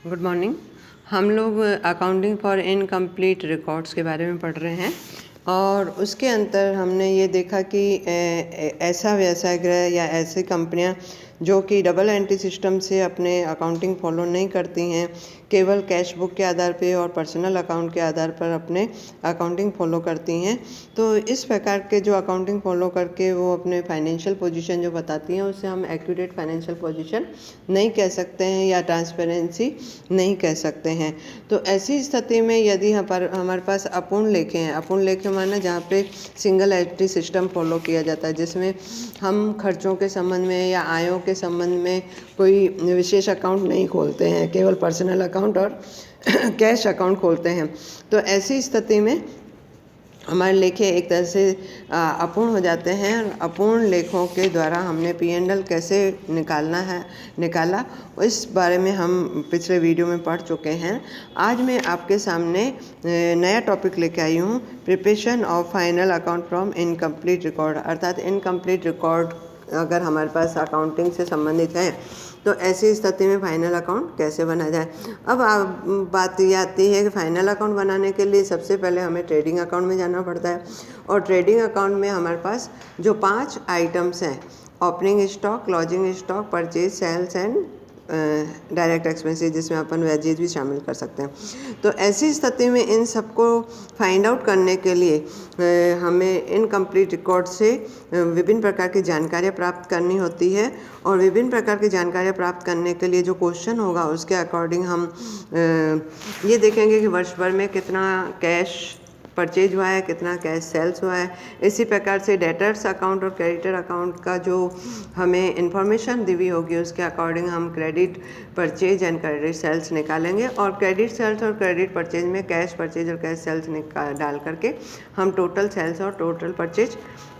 Good morning. हम लोग accounting for incomplete records के बारे में पढ़ रहे हैं और उसके अंतर हमने ये देखा कि ऐसा व्यवसाय गृह या ऐसी कंपनियां जो कि डबल एंट्री सिस्टम से अपने अकाउंटिंग फॉलो नहीं करती हैं, केवल कैश बुक के आधार पे और पर्सनल अकाउंट के आधार पर अपने अकाउंटिंग फॉलो करती हैं। तो इस प्रकार के जो अकाउंटिंग फॉलो करके वो अपने फाइनेंशियल पोजीशन जो बताती हैं उसे हम एक्यूरेट फाइनेंशियल पोजीशन नहीं कह सकते हैं या ट्रांसपेरेंसी नहीं कह सकते हैं। तो ऐसी स्थिति में यदि हमारे पास अपूर्ण लेखे हैं, अपूर्ण लेखे माना जहाँ पे सिंगल एंट्री सिस्टम फॉलो किया जाता है, जिसमें हम खर्चों के संबंध में या आयों के संबंध में कोई विशेष अकाउंट नहीं खोलते हैं, केवल पर्सनल अकाउंट और कैश अकाउंट खोलते हैं। तो ऐसी स्थिति में हमारे लेखे एक तरह से अपूर्ण हो जाते हैं। अपूर्ण लेखों के द्वारा हमने P&L कैसे निकाला इस बारे में हम पिछले वीडियो में पढ़ चुके हैं। आज मैं आपके सामने नया टॉपिक लेके आई हूँ, preparation of final account from incomplete record. अर्थात इनकम्प्लीट रिकॉर्ड अगर हमारे पास अकाउंटिंग से संबंधित है तो ऐसी स्थिति में फाइनल अकाउंट कैसे बना जाए। अब बात ये आती है कि फाइनल अकाउंट बनाने के लिए सबसे पहले हमें ट्रेडिंग अकाउंट में जाना पड़ता है और ट्रेडिंग अकाउंट में हमारे पास जो 5 आइटम्स हैं, opening stock, closing stock, purchase, sales and direct expenses, जिसमें अपन वेजेज भी शामिल कर सकते हैं। तो ऐसी स्थिति में इन सबको फाइंड आउट करने के लिए हमें इनकम्प्लीट रिकॉर्ड से विभिन्न प्रकार की जानकारियाँ प्राप्त करनी होती है और विभिन्न प्रकार की जानकारियाँ प्राप्त करने के लिए जो क्वेश्चन होगा उसके अकॉर्डिंग हम ये देखेंगे कि वर्ष भर में कितना कैश परचेज हुआ है, कितना कैश सेल्स हुआ है। इसी प्रकार से डेटर्स अकाउंट और क्रेडिटर अकाउंट का जो हमें इंफॉर्मेशन दी हुई होगी उसके अकॉर्डिंग हम credit purchase and credit sales निकालेंगे और क्रेडिट सेल्स और क्रेडिट परचेज में कैश परचेज और कैश सेल्स डाल करके हम टोटल सेल्स और टोटल परचेज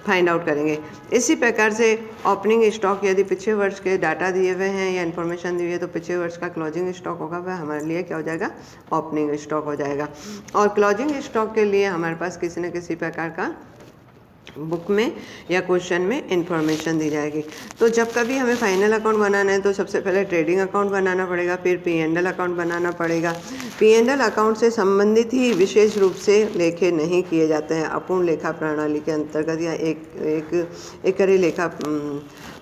फाइंड आउट करेंगे। इसी प्रकार से ओपनिंग स्टॉक, यदि पिछले वर्ष के डाटा दिए हुए हैं या इन्फॉर्मेशन दी हुई है तो पिछले वर्ष का क्लोजिंग स्टॉक होगा, वह हमारे लिए क्या हो जाएगा, ओपनिंग स्टॉक हो जाएगा। और क्लोजिंग स्टॉक के लिए हमारे पास किसी न किसी प्रकार का बुक में या क्वेश्चन में इंफॉर्मेशन दी जाएगी। तो जब कभी हमें फाइनल अकाउंट बनाना है तो सबसे पहले ट्रेडिंग अकाउंट बनाना पड़ेगा, फिर P&L अकाउंट बनाना पड़ेगा। P&L अकाउंट से संबंधित ही विशेष रूप से लेखे नहीं किए जाते हैं अपूर्ण लेखा प्रणाली के अंतर्गत या एकरी लेखा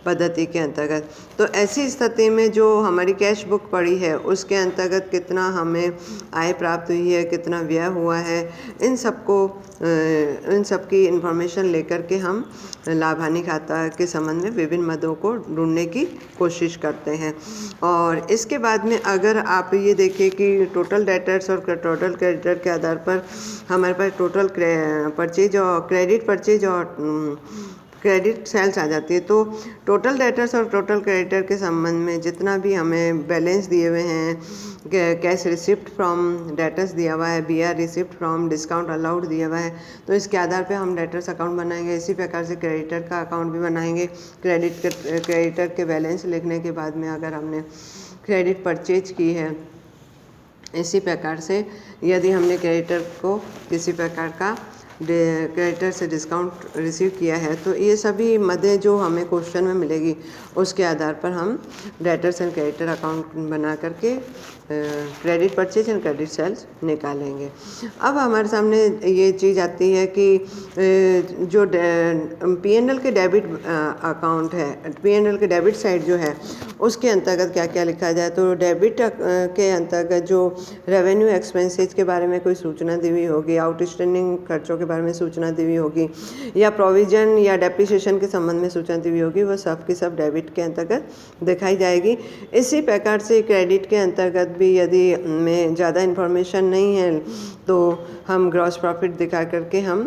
पद्धति के अंतर्गत। तो ऐसी स्थिति में जो हमारी कैश बुक पड़ी है उसके अंतर्गत कितना हमें आय प्राप्त हुई है, कितना व्यय हुआ है, इन सब की इन्फॉर्मेशन लेकर के हम लाभ हानि खाता के संबंध में विभिन्न मदों को ढूंढने की कोशिश करते हैं। और इसके बाद में अगर आप ये देखें कि टोटल डेटर्स और टोटल क्रेडिटर के आधार पर हमारे पास टोटल परचेज और क्रेडिट परचेज और क्रेडिट सेल्स आ जाती है, तो टोटल डेटर्स और टोटल क्रेडिटर के संबंध में जितना भी हमें बैलेंस दिए हुए हैं, कैश रिसिप्ट फ्रॉम डेटर्स दिया हुआ है, BR receipt from discount allowed दिया हुआ है, तो इसके आधार पे हम डेटर्स अकाउंट बनाएंगे। इसी प्रकार से क्रेडिटर का अकाउंट भी बनाएंगे। क्रेडिटर के बैलेंस लिखने के बाद में अगर हमने क्रेडिट परचेज की है, इसी प्रकार से यदि हमने क्रेडिटर को किसी प्रकार का क्रेडिटर से डिस्काउंट रिसीव किया है, तो ये सभी मदें जो हमें क्वेश्चन में मिलेगी उसके आधार पर हम डेटर्स एंड क्रेडिटर अकाउंट बना करके credit purchase and credit sales निकालेंगे। अब हमारे सामने ये चीज़ आती है कि जो P&L के डेबिट अकाउंट है, P&L के डेबिट साइड जो है उसके अंतर्गत क्या क्या लिखा जाए। तो डेबिट के अंतर्गत जो रेवेन्यू एक्सपेंसेस के बारे में कोई सूचना दी हुई होगी, आउटस्टैंडिंग खर्चों के बारे में सूचना दी हुई होगी या प्रोविजन या डेप्रिसिएशन के संबंध में सूचना दी हुई होगी, वो सब की सब डेबिट के अंतर्गत दिखाई जाएगी। इसी प्रकार से क्रेडिट के अंतर्गत भी यदि में ज़्यादा इन्फॉर्मेशन नहीं है तो हम ग्रॉस प्रॉफिट दिखा करके हम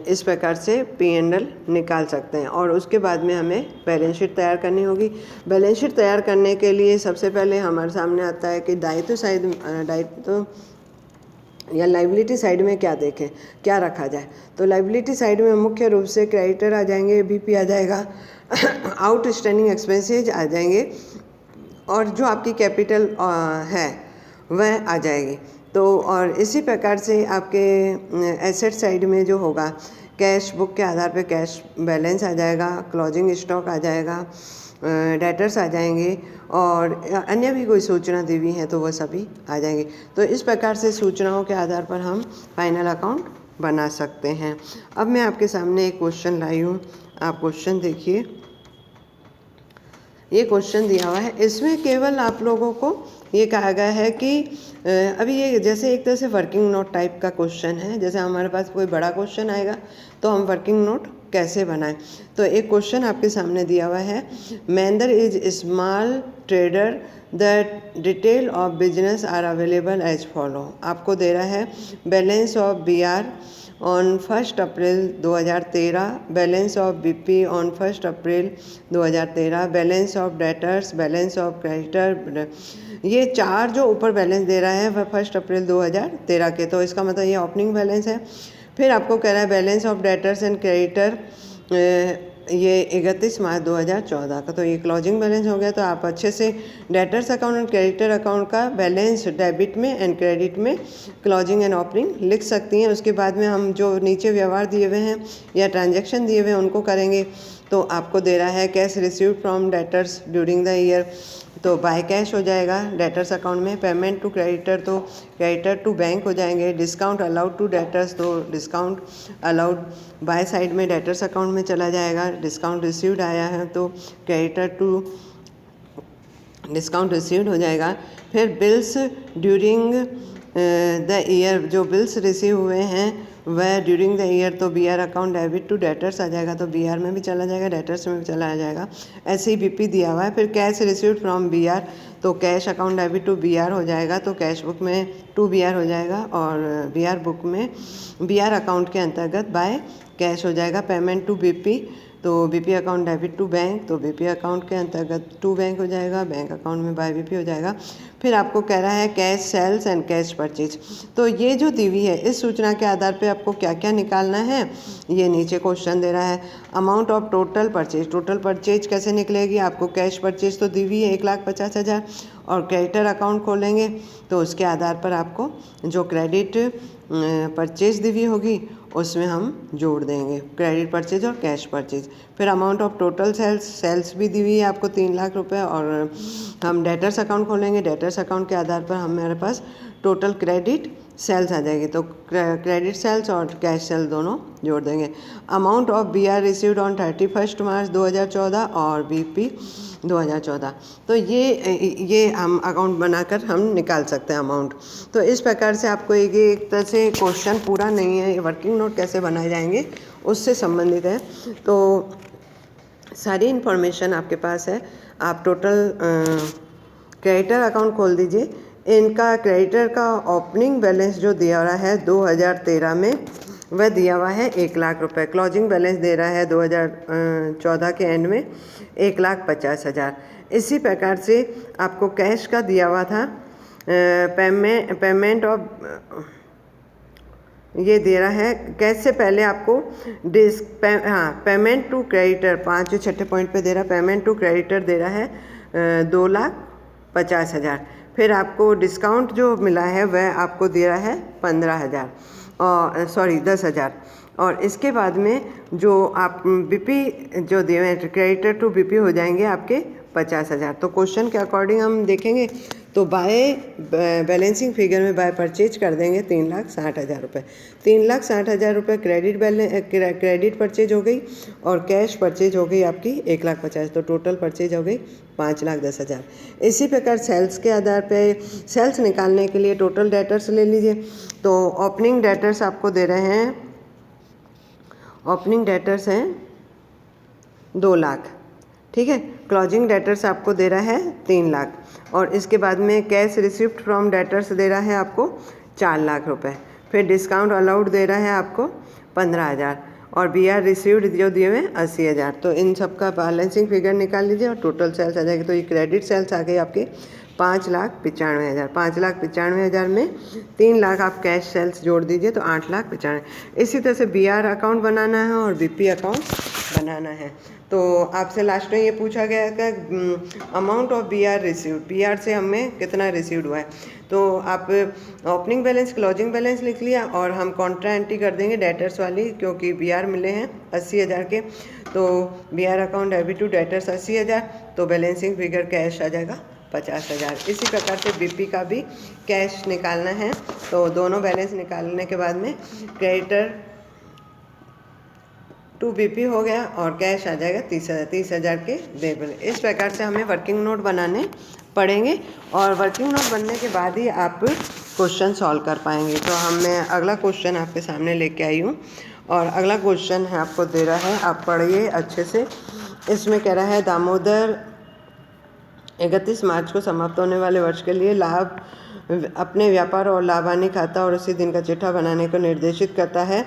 इस प्रकार से P&L निकाल सकते हैं। और उसके बाद में हमें बैलेंस शीट तैयार करनी होगी। बैलेंस शीट तैयार करने के लिए सबसे पहले हमारे सामने आता है कि दायित्व या लाइबिलिटी साइड में क्या देखें, क्या रखा जाए। तो लाइबिलिटी साइड में मुख्य रूप से क्रेडिटर आ जाएंगे, BP आ जाएगा, आउटस्टैंडिंग एक्सपेंसेज आ जाएंगे और जो आपकी कैपिटल है वह आ जाएगी। तो और इसी प्रकार से आपके एसेट साइड में जो होगा, कैश बुक के आधार पे कैश बैलेंस आ जाएगा, क्लोजिंग स्टॉक आ जाएगा, डेटर्स आ जाएंगे और अन्य भी कोई सूचना दी हुई है तो वह सभी आ जाएंगे। तो इस प्रकार से सूचनाओं के आधार पर हम फाइनल अकाउंट बना सकते हैं। अब मैं आपके सामने एक क्वेश्चन लाई हूँ, आप क्वेश्चन देखिए। ये क्वेश्चन दिया हुआ है, इसमें केवल आप लोगों को ये कहा गया है कि अभी ये जैसे एक तरह से वर्किंग नोट टाइप का क्वेश्चन है। जैसे हमारे पास कोई बड़ा क्वेश्चन आएगा तो हम वर्किंग नोट कैसे बनाएं। तो एक क्वेश्चन आपके सामने दिया हुआ है, Mahendra is small trader, the detail of business are available as follow. आपको दे रहा है balance of BR on 1 April 2013, balance of BP on 1 April 2013, balance of debtors, balance of creditor. ये चार जो ऊपर बैलेंस दे रहा है वह 1 अप्रैल 2013 के, तो इसका मतलब ये ओपनिंग बैलेंस है। फिर आपको कह रहा है balance of debtors and creditor, ये 31 मार्च 2014 का, तो ये क्लोजिंग बैलेंस हो गया। तो आप अच्छे से debtors account and creditor account का बैलेंस डेबिट में एंड क्रेडिट में क्लोजिंग एंड ओपनिंग लिख सकती हैं। उसके बाद में हम जो नीचे व्यवहार दिए हुए हैं या ट्रांजैक्शन दिए हुए हैं उनको करेंगे। तो आपको दे रहा है cash received from debtors during the year, तो बाय कैश हो जाएगा डेटर्स अकाउंट में। पेमेंट टू क्रेडिटर, तो क्रेडिटर टू बैंक हो जाएंगे। डिस्काउंट अलाउड टू डेटर्स, तो डिस्काउंट अलाउड बाय साइड में डेटर्स अकाउंट में चला जाएगा। डिस्काउंट रिसीव्ड आया है तो क्रेडिटर टू डिस्काउंट रिसीव्ड हो जाएगा। फिर बिल्स ड्यूरिंग द ईयर, जो बिल्स रिसीव हुए हैं वह ड्यूरिंग द ईयर, तो BR account debit to debtors आ जाएगा, तो BR में भी चला जाएगा, डेटर्स में भी चला जाएगा। ऐसे ही BP दिया हुआ है। फिर कैश रिसीव्ड फ्रॉम BR, तो cash account debit to BR हो जाएगा, तो कैश बुक में टू BR हो जाएगा और BR बुक में BR अकाउंट के अंतर्गत बाय कैश हो जाएगा। पेमेंट टू BP, तो BP account debit to bank, तो BP अकाउंट के अंतर्गत टू बैंक हो जाएगा, बैंक अकाउंट में बाय BP हो जाएगा। फिर आपको कह रहा है cash sales and cash purchase, तो ये जो दी हुई है इस सूचना के आधार पे आपको क्या क्या निकालना है ये नीचे क्वेश्चन दे रहा है। Amount of total purchase, total purchase कैसे निकलेगी, आपको कैश परचेज तो दी हुई है 1,50,000 और क्रेडिटर अकाउंट खोलेंगे तो उसके आधार पर आपको जो क्रेडिट परचेज दी हुई होगी उसमें हम जोड़ देंगे क्रेडिट परचेज और कैश परचेज। फिर अमाउंट ऑफ टोटल सेल्स भी दी हुई है आपको 3 लाख रुपए और हम डेटर्स अकाउंट खोलेंगे। डेटर्स अकाउंट के आधार पर हमारे पास टोटल क्रेडिट सेल्स आ जाएगी, तो क्रेडिट सेल्स और कैश सेल दोनों जोड़ देंगे। Amount of BR received on 31 मार्च 2014 और BP 2014, तो ये हम अकाउंट बनाकर हम निकाल सकते हैं अमाउंट। तो इस प्रकार से आपको एक तरह से क्वेश्चन पूरा नहीं है, वर्किंग नोट कैसे बनाए जाएंगे उससे संबंधित है। तो सारी इन्फॉर्मेशन आपके पास है। आप टोटल क्रेडिटर अकाउंट खोल दीजिए। इनका क्रेडिटर का ओपनिंग बैलेंस जो दिया रहा है 2013 में वह दिया हुआ है 1 लाख रुपए। क्लोजिंग बैलेंस दे रहा है 2014 के एंड में 1,50,000। इसी प्रकार से आपको कैश का दिया हुआ था पेमेंट ऑफ, ये दे रहा है कैश से पहले आपको पेमेंट टू क्रेडिटर 5 छठे पॉइंट पे दे रहा है, पेमेंट टू क्रेडिटर दे रहा है 2,50,000। फिर आपको डिस्काउंट जो मिला है वह आपको दे रहा है 15,000 और 10,000 और इसके बाद में जो आप BP जो दिए हैं क्रेडिटर टू BP हो जाएंगे आपके 50,000। तो क्वेश्चन के अकॉर्डिंग हम देखेंगे तो बाय बैलेंसिंग फिगर में बाय परचेज कर देंगे 3,60,000 रुपये। 3,60,000 रुपये क्रेडिट परचेज हो गई और कैश परचेज हो गई आपकी 1,50,000, तो टोटल परचेज हो गई 5,10,000। इसी प्रकार सेल्स के आधार पे सेल्स निकालने के लिए टोटल डेटर्स ले लीजिए। तो ओपनिंग डेटर्स आपको दे रहे हैं, ओपनिंग डेटर्स हैं 2 लाख, ठीक है। क्लोजिंग डेटर्स आपको दे रहा है 3 लाख और इसके बाद में कैश रिसिप्ट फ्रॉम डेटर्स दे रहा है आपको 4 लाख रुपए। फिर डिस्काउंट अलाउड दे रहा है आपको 15,000 और BR रिसीव्ड जो दिए हुए 80,000। तो इन सब का बैलेंसिंग फिगर निकाल लीजिए और टोटल सेल्स आ जाएगी। तो ये क्रेडिट सेल्स आ गई आपके 5,95,000। 5,95,000 में 3 लाख आप कैश सेल्स जोड़ दीजिए तो 8,95,000। इसी तरह से BR अकाउंट बनाना है और BP अकाउंट बनाना है। तो आपसे लास्ट में ये पूछा गया है कि amount of BR received, BR से हमें कितना रिसीव्ड हुआ है। तो आप ओपनिंग बैलेंस क्लोजिंग बैलेंस लिख लिया और हम कॉन्ट्रा एंट्री कर देंगे डेटर्स वाली, क्योंकि BR मिले हैं 80,000 के। तो BR account debit to debtors 80,000, तो बैलेंसिंग फिगर कैश आ जाएगा 50,000। इसी प्रकार से बीपी का भी कैश निकालना है, तो दोनों बैलेंस निकालने के बाद में क्रेडिटर टू बीपी हो गया और कैश आ जाएगा 30,000 के लेवल। इस प्रकार से हमें वर्किंग नोट बनाने पड़ेंगे और वर्किंग नोट बनने के बाद ही आप क्वेश्चन सॉल्व कर पाएंगे। तो मैं अगला क्वेश्चन आपके सामने लेके आई हूँ और अगला क्वेश्चन है आपको दे रहा है, आप पढ़िए अच्छे से। इसमें कह रहा है दामोदर 31 मार्च को समाप्त होने वाले वर्ष के लिए लाभ अपने व्यापार और लाभ हानि खाता और उसी दिन का चिट्ठा बनाने को निर्देशित करता है।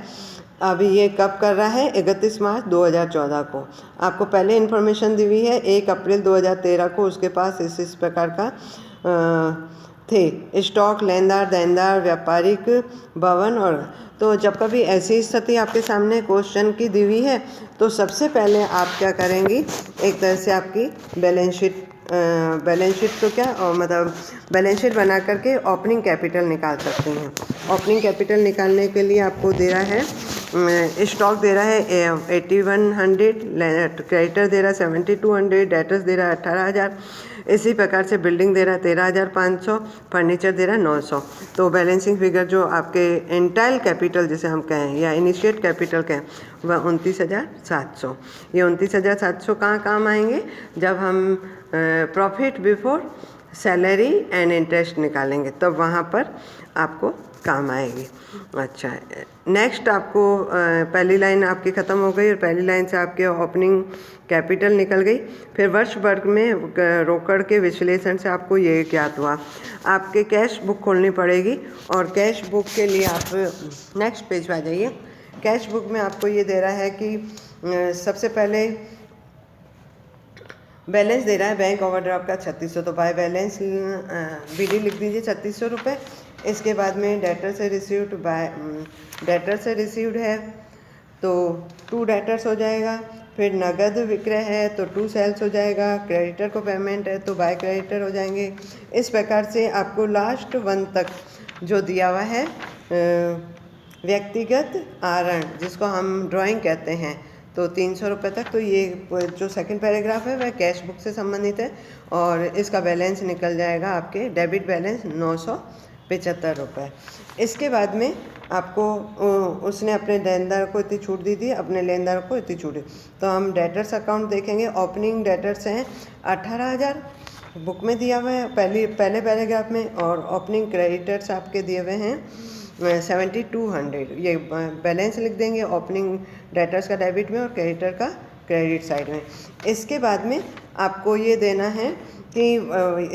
अभी ये कब कर रहा है? 31 मार्च 2014 को। आपको पहले इन्फॉर्मेशन दी हुई है 1 अप्रैल 2013 को उसके पास इस प्रकार का थे स्टॉक, लेनदार, देनदार, व्यापारिक भवन। और तो जब कभी ऐसी स्थिति आपके सामने क्वेश्चन की दी हुई है तो सबसे पहले आप क्या करेंगी, एक तरह से आपकी बैलेंस शीट तो क्या मतलब बैलेंस शीट बना करके ओपनिंग कैपिटल निकाल सकते हैं। ओपनिंग कैपिटल निकालने के लिए आपको दे रहा है स्टॉक दे रहा है 8100, क्रेडिटर दे रहा है 7200, डेटर्स दे रहा है 18,000। इसी प्रकार से बिल्डिंग दे रहा है 13,500, फर्नीचर दे रहा है 900। तो बैलेंसिंग फिगर जो आपके एंटाइल कैपिटल जिसे हम कहें या इनिशिएट कैपिटल कहें वह 29,700। ये 29,700 कहाँ काम आएंगे? जब हम profit before salary and interest निकालेंगे तब वहाँ पर आपको काम आएगी। अच्छा, नेक्स्ट आपको पहली लाइन आपकी ख़त्म हो गई और पहली लाइन से आपके ओपनिंग कैपिटल निकल गई। फिर वर्ष भर में रोकड़ के विश्लेषण से आपको ये ज्ञात हुआ, आपके कैश बुक खोलनी पड़ेगी और कैश बुक के लिए आप नेक्स्ट पेज पे आ जाइए। कैश बुक में आपको ये दे रहा है कि सबसे पहले बैलेंस दे रहा है बैंक ओवरड्राफ्ट का 3600, तो बाय बैलेंस बीडी लिख दीजिए 3600 रुपये। इसके बाद में डेटर से रिसीव्ड है तो 2 डेटर्स हो जाएगा। फिर नगद विक्रय है तो 2 सेल्स हो जाएगा। क्रेडिटर को पेमेंट है तो बाय क्रेडिटर हो जाएंगे। इस प्रकार से आपको लास्ट 1 तक जो दिया हुआ है व्यक्तिगत आहरण जिसको हम ड्राइंग कहते हैं तो 300 रुपये तक। तो ये जो सेकंड पैराग्राफ है वह कैश बुक से संबंधित है और इसका बैलेंस निकल जाएगा आपके डेबिट बैलेंस 975 रुपये। इसके बाद में आपको उसने अपने देनदार को इतनी छूट दी थी, अपने लेनदार को इतनी छूट दी। तो हम डेटर्स अकाउंट देखेंगे। ओपनिंग डेटर्स हैं 18,000 बुक में दिया हुआ है पहले पैराग्राफ में, और ओपनिंग क्रेडिटर्स आपके दिए हुए हैं 7200। ये बैलेंस लिख देंगे ओपनिंग डेटर्स का डेबिट में और क्रेडिटर का क्रेडिट साइड में। इसके बाद में आपको ये देना है कि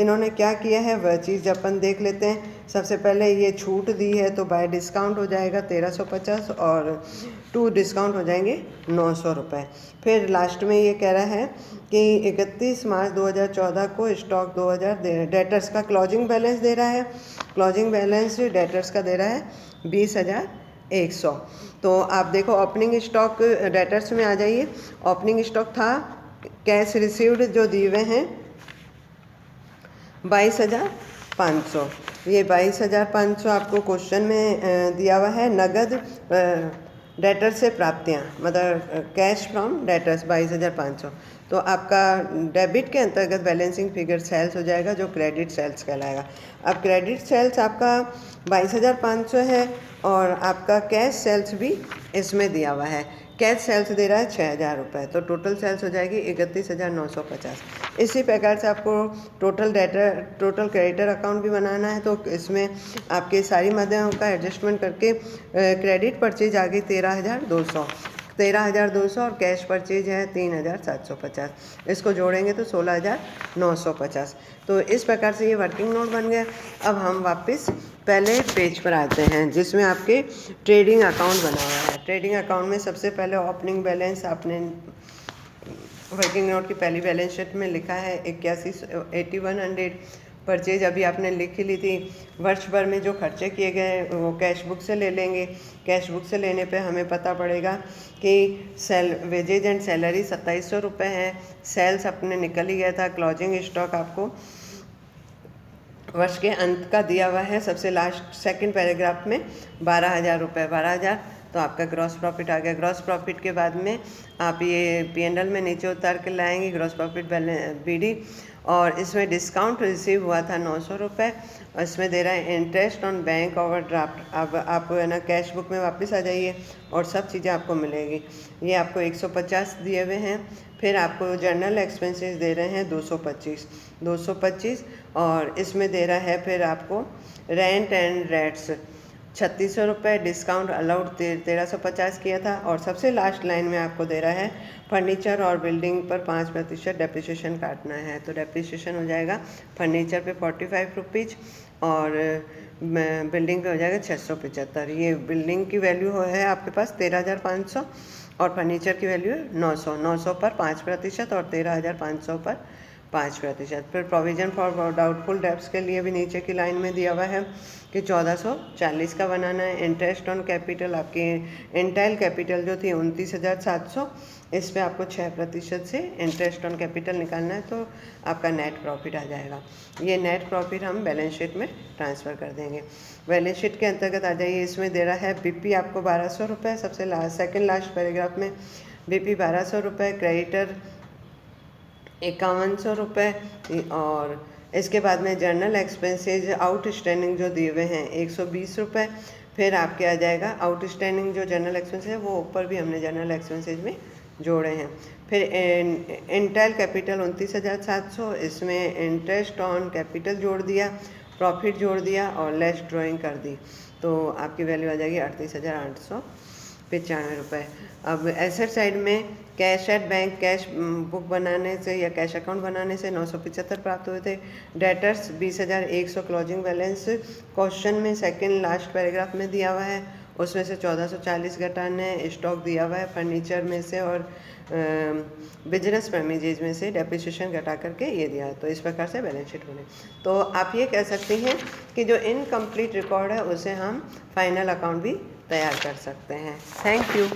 इन्होंने क्या किया है वह चीज़ अपन देख लेते हैं। सबसे पहले ये छूट दी है तो बाय डिस्काउंट हो जाएगा 1350 और 2 डिस्काउंट हो जाएंगे 900 रुपये। फिर लास्ट में ये कह रहा है कि 31 मार्च 2014 को स्टॉक 2000 डेटर्स का क्लोजिंग बैलेंस दे रहा है। क्लोजिंग बैलेंस डेटर्स का दे रहा है 20,100। तो आप देखो ओपनिंग स्टॉक डेटर्स में आ जाइए। ओपनिंग स्टॉक था कैश रिसीव्ड जो दिए हुए हैं 22,500। ये 22,500 आपको क्वेश्चन में दिया हुआ है। नगद डेटर से प्राप्तियाँ मतलब कैश फ्रॉम डेटर्स 22,500। तो आपका डेबिट के अंतर्गत बैलेंसिंग फिगर सेल्स हो जाएगा जो क्रेडिट सेल्स कहलाएगा। अब क्रेडिट सेल्स आपका 22,500 है और आपका कैश सेल्स भी इसमें दिया हुआ है। कैश सेल्स दे रहा है 6,000 रुपये, तो टोटल सेल्स हो जाएगी 31,950। इसी प्रकार से आपको टोटल क्रेडिटर अकाउंट भी बनाना है। तो इसमें आपके सारी माध्यमों का एडजस्टमेंट करके क्रेडिट परचेज आ गई 13,200 और कैश परचेज है 3,750। इसको जोड़ेंगे तो 16,950। तो इस प्रकार से ये वर्किंग नोट बन गया। अब हम वापस पहले पेज पर आते हैं जिसमें आपके ट्रेडिंग अकाउंट बना हुआ है। ट्रेडिंग अकाउंट में सबसे पहले ओपनिंग बैलेंस आपने वर्किंग नोट की पहली बैलेंस शीट में लिखा है 8100। परचेज अभी आपने लिख ही ली थी। वर्ष भर में जो खर्चे किए गए वो कैश बुक से ले लेंगे। कैश बुक से लेने पे हमें पता पड़ेगा कि वेजेज एंड सैलरी 2700 रुपये है। सेल्स अपने निकल ही गया था। क्लोजिंग स्टॉक आपको वर्ष के अंत का दिया हुआ है सबसे लास्ट सेकंड पैराग्राफ में 12,000 रुपये। 12,000 तो आपका ग्रॉस प्रॉफिट आ गया। ग्रॉस प्रॉफिट के बाद में आप ये P&L में नीचे उतार के लाएंगे ग्रॉस प्रॉफिट BD, और इसमें डिस्काउंट रिसीव हुआ था 900 रुपये, और इसमें दे रहा है इंटरेस्ट ऑन बैंक ओवरड्राफ्ट। अब आप है ना कैश बुक में वापस आ जाइए और सब चीज़ें आपको मिलेगी। ये आपको 150 दिए हुए हैं। फिर आपको जर्नल एक्सपेंसेस दे रहे हैं 225, और इसमें दे रहा है फिर आपको रेंट एंड रेट्स 3600 रुपये, डिस्काउंट अलाउड 1350 किया था। और सबसे लास्ट लाइन में आपको दे रहा है फर्नीचर और बिल्डिंग पर 5% डेप्रिसिएशन काटना है। तो डेप्रिसिएशन हो जाएगा फर्नीचर पे 45 रुपीज़ और बिल्डिंग पे हो जाएगा 675। ये बिल्डिंग की वैल्यू है आपके पास 13,500 और फर्नीचर की वैल्यू है 900 पर 5% और 13,500 पर 5%। फिर प्रोविज़न फॉर डाउटफुल डेब्ट्स के लिए भी नीचे की लाइन में दिया हुआ है कि 1440 का बनाना है। इंटरेस्ट ऑन कैपिटल, आपकी इंटाइल कैपिटल जो थी 29,700, इस पे आपको 6% से इंटरेस्ट ऑन कैपिटल निकालना है, तो आपका नेट प्रॉफिट आ जाएगा। ये नेट प्रॉफिट हम बैलेंस शीट में ट्रांसफ़र कर देंगे। बैलेंस शीट के अंतर्गत आ जाइए। इसमें दे रहा है BP आपको 1200 रुपये, सबसे सेकेंड लास्ट पैराग्राफ में BP 1200 रुपये, क्रेडिटर 5100 रुपये, और इसके बाद में जर्नल एक्सपेंसेज आउटस्टैंडिंग जो दिए हुए हैं 120 रुपये। फिर आपके आ जाएगा आउटस्टैंडिंग जो जर्नल एक्सपेंसेज है वो ऊपर भी हमने जर्नल एक्सपेंसेज में जोड़े हैं। फिर इंटाइल कैपिटल 29,700, इसमें इंटरेस्ट ऑन कैपिटल जोड़ दिया, प्रॉफिट जोड़ दिया और लेस ड्राइंग कर दी, तो आपकी वैल्यू आ जाएगी 38,895 रुपये। अब एसेट साइड में cash at bank, cash book बनाने से या कैश अकाउंट बनाने से 975 प्राप्त हुए थे। डेटर्स 20,100 क्लोजिंग बैलेंस क्वेश्चन में सेकंड लास्ट पैराग्राफ में दिया हुआ है, उसमें से 1440 घटाने स्टॉक दिया हुआ है फर्नीचर में से और बिजनेस प्रेमिजेज में से डेप्रिसिएशन घटा करके ये दिया। तो इस प्रकार से बैलेंस शीट बने। तो आप ये कह सकते हैं कि जो इनकम्प्लीट रिकॉर्ड है उसे हम फाइनल अकाउंट भी तैयार कर सकते हैं। Thank you.